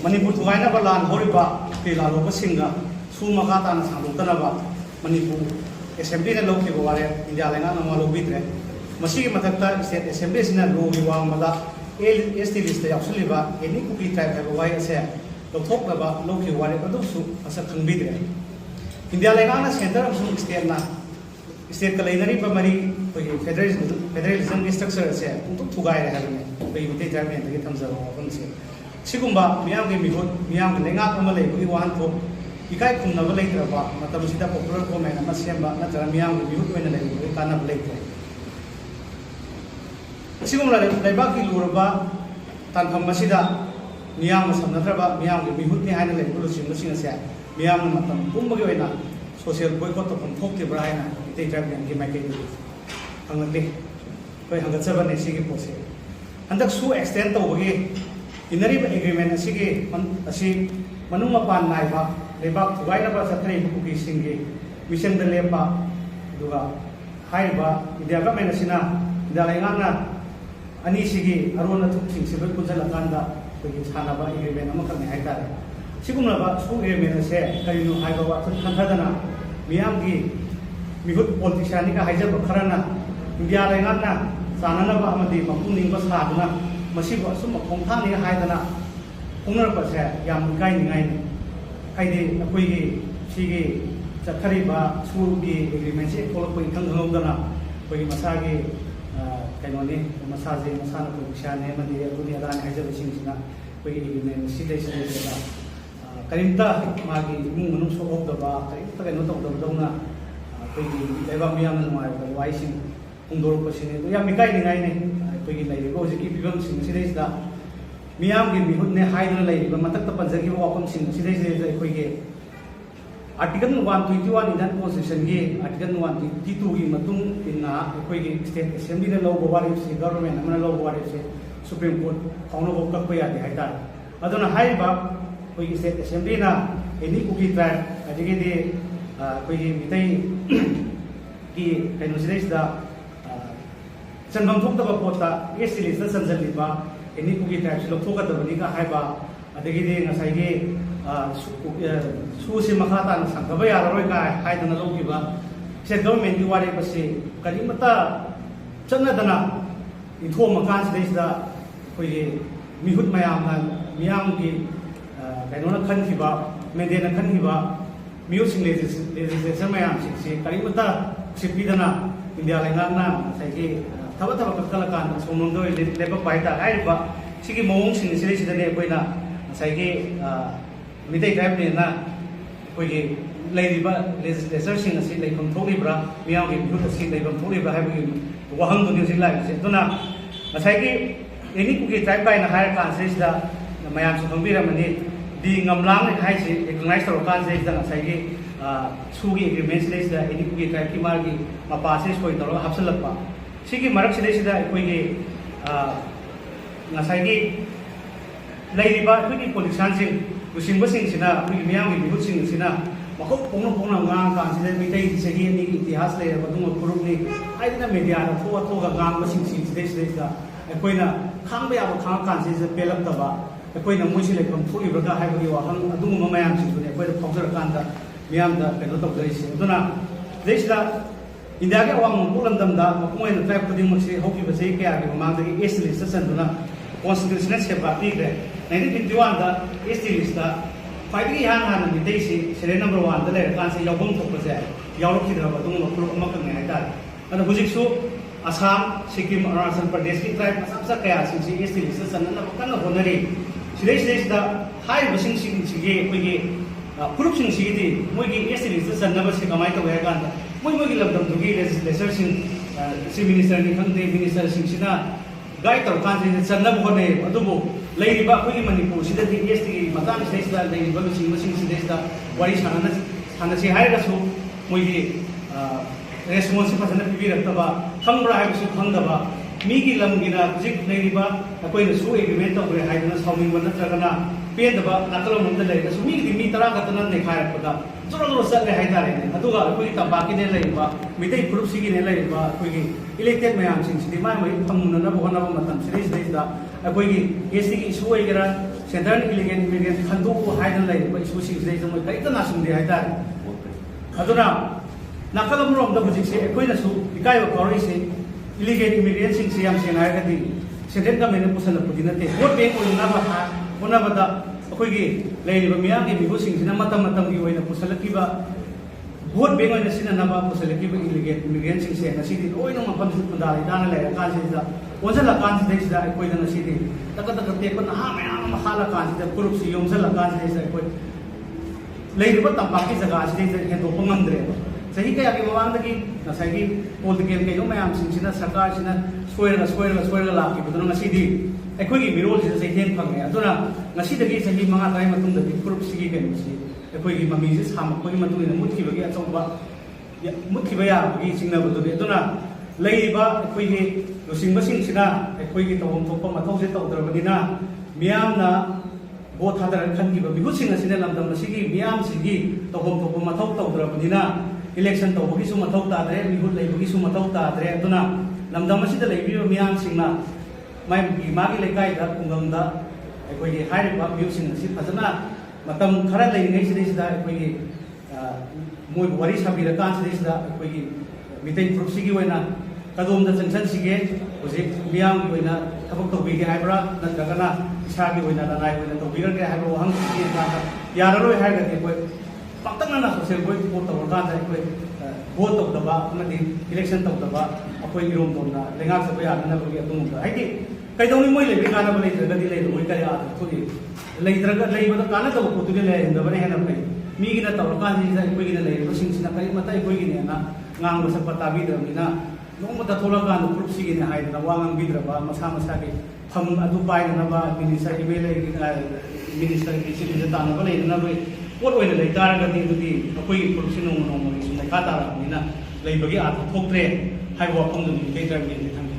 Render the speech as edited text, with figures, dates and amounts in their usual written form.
Manipur Tugaina Balan Horiba, Pilalo Singa, Sumakata and Salutanaba, Manipur, Assembly and Loki Ware, India Lena Malubitre, Masi Matata, Assembly in a Logi Wamada, Estis the Absoliva, any cookie type have a wire say, the talk about Loki Ware, as a convidre. India Lena Center of Sustena, State Kalinari Pamari, Federalism structure, say, Tugai having, they would take time and get thumbs up. Sigumba, Miami Mihut, Miam Lenga Malay, we want to Ikai Kumna later about Matamusita Popular Comment, and Masemba, Natara Miam, Mihut, we cannot later. Sigumla, Lebaki Lurba, Tanham Masida, Miam Sanatraba, Miam, Mihut behind the Lulusin, Lucia, Miam Matam, Pumbuena, social boycott of Pokti Brian, they drive and give my cake. Hungry, by 107 Sigi Pose. And that's so extent of Inariba agreement Sige, Manuma Pan Naiba, Lebak, Vainaba Satri, Puki Singi, Mission the Lepa, Duga, Haiba, Idiagama Sina, Dalangana, Anisigi, Aruna Tukin, Civil Kuzalakanda, which is Hanaba agreement, Amakami Haitari. Sigumaba, school agreement, say, Karinu Haiba, Kantadana, Miamgi, Mihut Politicianica, Hajab Karana, India Langana, Sananaba Amadi, Mapuning was Hadana. Masibo sum Pomtani Haidana, Owner Pasa, Yam Gain, Kaidi, Apuigi, Shigi, Zakariba, Sugi, agreements, Polopin Kanganogana, Pui Masagi, Kanoni, Masazi, Masana Pushan, Emadi, Kuniadan, Hazabishina, Pui agreement, Sidation, Karinta, Magi, Moon, so of the bar, Karinot of the Dona, Pui, Evamian, my Wishing, Undor Pashin, Yamikai. Pagi lagi, kau jadi film sini sini dah. Miam gini, hut ne hide lagi, matak tak panjang gini wakam sini sini sini pagi. Artikel 121 idan position gini, artikel 122 gini matung inna pagi state assembly le law bawari se government mana law bawari se Supreme Court kauno bokak pagi ada hide. Adona hide bab pagi state assembly na ini kuki try, jadi gini pagi mitai ki kainu sini dah. Sanbam Tokta Pota, yes, it is the Sanzaliba, and Nipuki types of Toka the Vanika Haiba, Adegidi, Nasai, Susi Makata, and Sankavaya, Roika, Haidan Lokiba, said government, you are able to say, Kalimata, Chanadana, in home accounts, there is the Mihut Mayam, Miamki, Kanona Kanhiba, Medena Kanhiba, music legislation Mayam, Kalimata, Sipidana, India Langana, Saki. Tawa Kalakan, so Mundo, Lepa Paita, Haiba, Siki Monks in the Silicon Nebuena, Sagi, Midday Tabina, Puggy, Lady Desertion, a seat like Controlibra, Miami, put a seat like Controlibra, having 100 New Zealand. Dona, Masaki, any cookie type by a higher countries that Mayam Sumbira Mani, being a long and high, recognized or countries than Sagi, Sugi agreements, any cookie type Kimagi, Mapasis for the Hapsalapa. Sigi Marak Sidesida, Quigi Nasagi Ladiba, Quigi Politicians, Lusin Bussing Sina, Miami, Bussing Sina, Mako Pona, consider me taking Sagi, the Hasley, Baduma Kuruni, I didn't media, Toga Gang, Bussing Sins, Aquina, Kambia, Kankan, is a Pelaptava, Aquina Mushile from Fully Braga, Aduma Mayam, where the Popular Kanda, Miam, the Penot of Grace. Dona, this India ke awam pulam damda, makumai na tribe padi muci hoki basi ke agi mamang dagi East list senduna constitutional se party ke. 1951 da East list da fighting han ni desi sere number 1 da le kan se yawong thok base yawok ki da ba dung makulu amak ngai ta. Ana hujik su Assam, Sikkim, Arunachal Pradesh ki tribe sabsa kaya si East list senduna kan na honari. Sire da high basing sige pagi group sing sige moi ki East list senduna ba se kamai ta wa kan. Mungkin dalam tugi legislation si minister ni kan minister singsi나 guide terkan si sana bukan ni aduh lagi ba mungkin Manipur sida di EST matan sida lagi ba sing sida wari sana si hari rasu mungkin responsi pasana pipi rakta ba thang bra hai su thang da ba mi ki lam gina jik lagi ba koi na su agreement to hai na sauming ban na pen da ba nakalo mun da lagi su mi tara ka tanan ne khai rakta Joro set le haidare, aduga koi tabaki ne laiba, mitai group sigi ne laiba, koi elected mayam sing sidi mai mai tamun na bukan na matam series da koi ST ki issue ai gara ꯁꯦꯟꯇꯔꯅ elegant ꯏꯃꯤꯒ꯭ꯔꯦꯟ ꯈꯟꯗꯣꯛꯎ ꯍꯥꯏꯗꯅ ꯂꯩꯔꯤꯕ ꯏꯁꯨꯁꯤꯡꯁꯤꯗꯩꯁꯤꯗ ꯃꯣꯏ ꯀꯔꯤꯝꯇ ꯅꯥꯁꯤꯟꯗꯦ ꯍꯥꯏꯇꯥꯔꯦ ꯑꯗꯨꯅ ꯅꯥꯀꯜ ꯑꯃꯔꯣꯝꯗ ꯍꯧꯖꯤꯛꯁꯦ ꯑꯩꯈꯣꯏꯅꯁꯨ ꯏꯀꯥꯏꯕ ꯐꯥꯎꯔꯛꯏꯁꯦ ꯏꯂꯤꯒꯦꯟ ꯏꯃꯤꯒ꯭ꯔꯦꯟꯁꯤꯡꯁꯦ ꯌꯥꯝ ꯁꯦꯡꯅ ꯍꯥꯏꯔꯒꯗꯤ ꯁꯦꯟꯇ꯭ꯔꯦꯜ ꯒꯃꯦꯟꯅ ꯄꯨꯁꯜꯂꯛꯄꯗꯤ ꯅꯠꯇꯦ ꯚꯣꯠ ꯕꯦꯡ ꯑꯣꯏꯅꯅꯕ ꯍꯣꯠꯅꯕꯗ ꯑꯩꯈꯣꯏꯒꯤ ꯂꯩꯔꯤꯕ ꯃꯤꯌꯥꯝꯒꯤ ꯃꯤꯍꯨꯠꯁꯤꯡꯁꯤꯅ ꯃꯇꯝ ꯃꯇꯝꯒꯤ ꯑꯣꯏꯅ ꯄꯨꯁꯜꯂꯛꯈꯤꯕ ꯚꯣꯠ ꯕꯦꯡ ꯑꯣꯏꯅ ꯁꯤꯖꯤꯟꯅꯅꯕ ꯄꯨꯁꯜꯂꯛꯈꯤꯕ ꯏꯂꯤꯒꯦꯟ ꯏꯃꯤꯒ꯭ꯔꯦꯟꯁꯤꯡꯁꯦ ꯉꯁꯤꯗꯤ ꯂꯣꯏꯅ ꯃꯐꯝꯁꯤꯗ ꯈꯨꯟꯗꯥ ꯂꯩꯇꯥꯅ ꯂꯩꯔꯀꯥꯟꯁꯤꯗ ꯑꯣꯟꯁꯤꯜꯂꯀꯥꯟꯁꯤꯗꯩꯁꯤꯗ ꯑꯩꯈꯣꯏꯗ ꯉꯁꯤꯗꯤ ꯇꯛꯀ ꯇꯛꯀ ꯇꯦꯛꯄ ꯅꯍꯥ ꯃꯌꯥꯝ ꯑꯃ ꯍꯥꯠꯂꯀꯥꯟꯁꯤꯗ ꯐꯨꯔꯨꯞꯁꯤ ꯌꯣꯝꯁꯤꯜꯂꯀꯥꯟꯁꯤꯗꯩꯁꯤꯗ ꯑꯩꯈꯣꯏ ꯂꯩꯔꯤꯕ ꯇꯝꯄꯥꯛꯀꯤ ꯖꯒꯥꯁꯤꯗꯩꯗ ꯍꯦꯟꯗꯣꯛꯄ ꯉꯝꯗ꯭ꯔꯦꯕ ꯆꯍꯤ ꯀꯌꯥꯒꯤ ꯃꯃꯥꯡꯗꯒꯤ ꯉꯁꯥꯏꯒꯤ ꯄꯣꯂꯤꯇꯤꯀꯦꯜ ꯀꯩꯅꯣ ꯃꯌꯥꯝꯁꯤꯡꯁꯤꯅ ꯁꯔꯀꯥꯔꯁꯤꯅ ꯁꯣꯏꯔꯒ ꯂꯥꯛꯈꯤꯕꯗꯨꯅ ꯉꯁꯤꯗꯤ ꯑꯩꯈꯣꯏꯒꯤ ꯃꯤꯔꯣꯜꯁꯤꯗ ꯆꯩꯊꯦꯡ ꯐꯪꯉꯦ ꯑꯗꯨꯅ ꯉꯁꯤꯗꯒꯤ ꯆꯍꯤ 5 ꯇꯔꯥꯒꯤ ꯃꯇꯨꯡꯗꯗꯤ ꯐꯨꯔꯨꯞꯁꯤꯒꯤ ꯀꯩꯅꯣꯁꯤ ꯑꯩꯈꯣꯏꯒꯤ ꯃꯃꯤꯁꯤ ꯁꯥꯝꯃꯛꯄꯒꯤ ꯃꯇꯨꯡ ꯏꯟꯅ ꯃꯨꯠꯈꯤꯕꯒꯤ ꯑꯆꯧꯕ ꯃꯨꯠꯈꯤꯕ ꯌꯥꯕꯒꯤ ꯆꯤꯡꯅꯕꯗꯨꯅꯤ ꯑꯗꯨꯅ ꯂꯩꯔꯤꯕ ꯑꯩꯈꯣꯏꯒꯤ ꯂꯨꯆꯤꯡꯕꯁꯤꯡꯁꯤꯅ ꯑꯩꯈꯣꯏꯒꯤ ꯇꯧꯐꯝ ꯊꯣꯛꯄ ꯃꯊꯧꯁꯦ ꯇꯧꯗ꯭ꯔꯕꯅꯤꯅ ꯃꯤꯌꯥꯝꯅ ꯚꯣꯠ ꯊꯥꯗꯔꯒ ꯈꯟꯈꯤꯕ ꯃꯤꯍꯨꯠꯁꯤꯡ ꯑꯁꯤꯅ ꯂꯝꯗꯝ ꯑꯁꯤꯒꯤ ꯃꯤꯌꯥꯝꯁꯤꯒꯤ ꯇꯧꯐꯝ ꯊꯣꯛꯄ ꯃꯊꯧ ꯇꯧꯗ꯭ꯔꯕꯅꯤꯅ ꯏꯂꯦꯛꯁꯟ ꯇꯧꯕꯒꯤꯁꯨ ꯃꯊꯧ ꯇꯥꯗ꯭ꯔꯦ ꯃꯤꯍꯨꯠ ꯂꯩꯕꯒꯤꯁꯨ ꯃꯊꯧ ꯇꯥꯗ꯭ꯔꯦ ꯑꯗꯨꯅ ꯂꯝꯗꯝ ꯑꯁꯤꯗ ꯂꯩꯕꯤꯕ ꯃꯤꯌꯥꯝꯁꯤꯡꯅ ꯃꯥꯒꯤ ꯂꯩꯀꯥꯏꯗ ꯈꯨꯡꯒꯪꯗ ꯑꯩꯈꯣꯏꯒꯤ ꯍꯥꯏꯔꯤꯕ ꯃꯤꯍꯨꯠꯁꯤꯡ ꯑꯁꯤ ꯐꯖꯅ ꯃꯇꯝ ꯈꯔ ꯂꯩꯔꯤꯉꯩꯁꯤꯗꯩꯁꯤꯗ ꯑꯩꯈꯣꯏꯒꯤ ꯃꯣꯏꯕꯨ ꯋꯥꯔꯤ ꯁꯥꯕꯤꯔꯀꯥꯟꯁꯤꯗꯩꯁꯤꯗ ꯑꯩꯈꯣꯏꯒꯤ ꯃꯤꯇꯩ ꯐꯨꯔꯨꯞꯁꯤꯒꯤ ꯑꯣꯏꯅ ꯀꯗꯣꯝꯗ ꯆꯪꯁꯤꯟꯁꯤꯒꯦ ꯍꯧꯖꯤꯛ ꯃꯤꯌꯥꯝꯒꯤ ꯑꯣꯏꯅ ꯊꯕꯛ ꯇꯧꯕꯤꯒꯦ ꯍꯥꯏꯕ꯭ꯔꯥ ꯅꯠꯇ꯭ꯔꯒꯅ ꯏꯁꯥꯒꯤ ꯑꯣꯏꯅ ꯂꯅꯥꯏ ꯑꯣꯏꯅ ꯇꯧꯕꯤꯔꯒꯦ ꯍꯥꯏꯕ ꯋꯥꯍꯪꯁꯤ ꯌꯦꯡꯀꯥꯟꯗ ꯌꯥꯔꯔꯣꯏ ꯍꯥꯏꯔꯒꯗꯤ ꯑꯩꯈꯣꯏ ꯄꯥꯛꯇꯛꯅꯅ ꯁꯣꯁꯤꯌꯦꯜ ꯚꯣꯠ ꯇꯧꯔꯀꯥꯟꯗ ꯑꯩꯈꯣꯏ ꯚꯣꯠ ꯇꯧꯗꯕ ꯑꯃꯗꯤ ꯏꯂꯦꯛꯁꯟ ꯇꯧꯗꯕ ꯑꯩꯈꯣꯏ ꯏꯔꯣꯝꯗꯣꯝꯅ ꯂꯩꯉꯥꯛꯆꯕ ꯌꯥꯅꯅꯕꯒꯤ ꯑꯗꯨꯒꯨꯝꯕ ꯍꯥꯏꯗꯤ ꯀꯩꯗꯧꯅꯤ ꯃꯣꯏ ꯂꯩꯕꯒꯤ ꯀꯥꯟꯅꯕ ꯂꯩꯇ꯭ꯔꯒꯗꯤ ꯂꯩꯔꯣꯏ ꯀꯔꯤ ꯑꯥꯗ ꯊꯣꯛꯏ ꯂꯩꯕꯗ ꯀꯥꯟꯅꯗꯕ ꯄꯣꯠꯇꯨꯗꯤ ꯂꯩꯍꯟꯗꯕꯅ ꯍꯦꯟꯅ ꯐꯩ ꯃꯤꯒꯤꯅ ꯇꯧꯔꯀꯥꯟꯁꯤꯗ ꯑꯩꯈꯣꯏꯒꯤꯅ ꯂꯩꯔꯤꯕꯁꯤꯡꯁꯤꯅ ꯀꯔꯤꯃꯠꯇ ꯑꯩꯈꯣꯏꯒꯤꯅꯦꯅ ꯉꯥꯡꯕ ꯁꯛꯄ ꯇꯥꯕꯤꯗ꯭ꯔꯕꯅꯤꯅ ꯅꯣꯡꯃꯇ ꯊꯣꯛꯂꯛꯀꯥꯟꯗ ꯐꯨꯔꯨꯞꯁꯤꯒꯤꯅꯦ ꯍꯥꯏꯗꯅ ꯋꯥ ꯉꯥꯡꯕꯤꯗ꯭ꯔꯕ ꯃꯁꯥ ꯃꯁꯥꯒꯤ ꯐꯝ ꯑꯗꯨ ꯄꯥꯏꯅꯅꯕ ꯃꯤꯅꯤꯁꯇꯔ ꯃꯤꯅꯤꯁꯇꯔꯒꯤ ꯁꯤꯗ ꯇꯥꯟꯅꯕ ꯂꯩꯅꯅꯕ ꯄꯣꯠ ꯑꯣꯏꯅ ꯂꯩ ꯇꯥꯔꯒꯗꯤ ꯑꯗꯨꯗꯤ ꯑꯩꯈꯣꯏꯒꯤ ꯐꯨꯔꯨꯞꯁꯤ ꯅꯣꯡꯃ ꯅꯣꯡꯃꯒꯤ ꯁꯨꯝ ꯃꯈꯥ ꯇꯥꯔꯛꯄꯅꯤꯅ ꯂꯩꯕꯒꯤ ꯑꯥꯔꯊ ꯊꯣꯛꯇ꯭ꯔꯦ ꯍꯥꯏꯕ ꯋꯥꯐꯝꯗꯨꯅꯤ ꯃꯤꯇꯩ ꯇ꯭ꯔꯥꯏꯕꯦꯜꯒꯤ ꯊꯝꯖꯩ